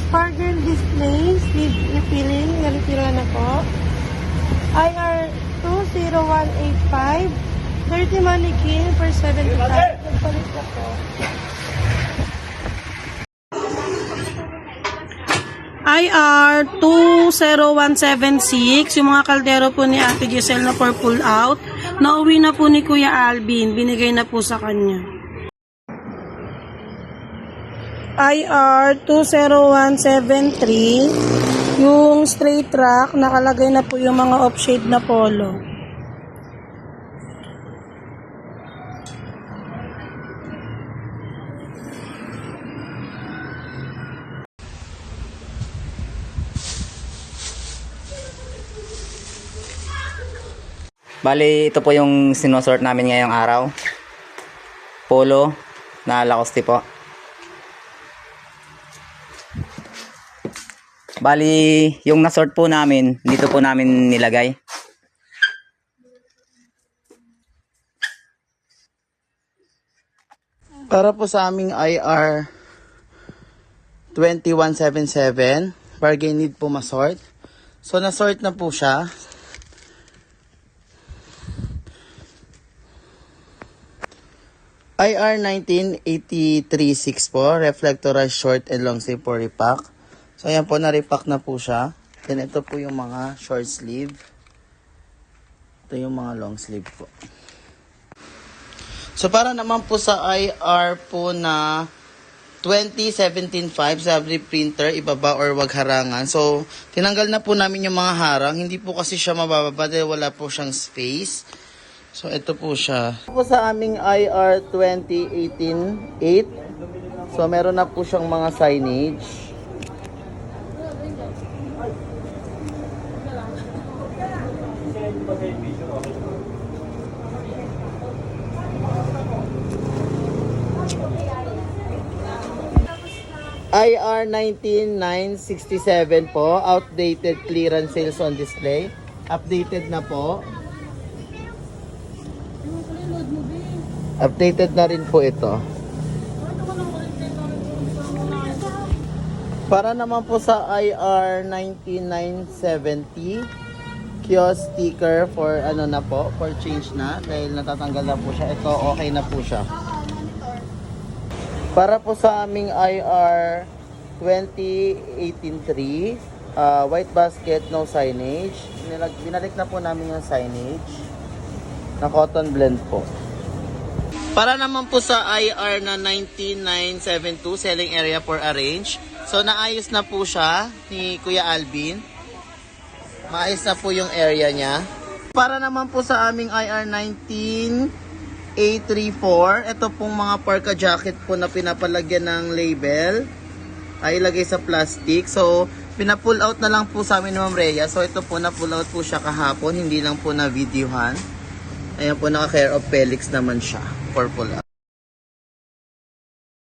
Sparkle display, sleeve refilling, na-refillan na po. IR 20185, 30 mannequin per 75. Nagpalit na po. IR 20176, yung mga kaldero po ni Ate Giselle na for pull out. Nauwi na po ni Kuya Alvin, binigay na po sa kanya. IR 20173, yung straight track, nakalagay na po yung mga off-shade na polo. Bali, ito po yung sinusort namin ngayong araw. Polo na Lacoste po. Bali, yung nasort po namin, dito po namin nilagay. Para po sa aming IR 2177, bargain need po masort. So, nasort na po siya. IR 19836 po, reflectorized short and long sleeve for repack. So, ayan po, na-repack na po siya. Then, ito po yung mga short sleeve. Ito yung mga long sleeve po. So, para naman po sa IR po na 2017-5 sa printer, ibaba or wag harangan. So, tinanggal na po namin yung mga harang. Hindi po kasi siya mabababa dahil wala po siyang space. So, ito po siya. Ito po sa aming IR 2018-8. So, meron na po siyang mga signage. IR 19967 po, outdated clearance sales on display. Updated na po. Updated na rin po ito. Para naman po sa IR 19970, kiosk sticker for ano na po, for change na dahil natatanggal na po siya. Ito okay na po siya. Para po sa aming IR 2018-3, white basket, no signage. Binalik na po namin yung signage na cotton blend po. Para naman po sa IR na 19972, selling area for arrange. So, naayos na po siya ni Kuya Alvin. Maayos na po yung area niya. Para naman po sa aming IR 19834, ito pong mga parka jacket po na pinapalagyan ng label. Ay ilagay sa plastic. So, pina-pull out na lang po sa amin ni Ma'am Rhea. So, ito po na-pull out po siya kahapon. Hindi lang po na-videohan. Ayan po, naka-care of Felix naman siya for pull out.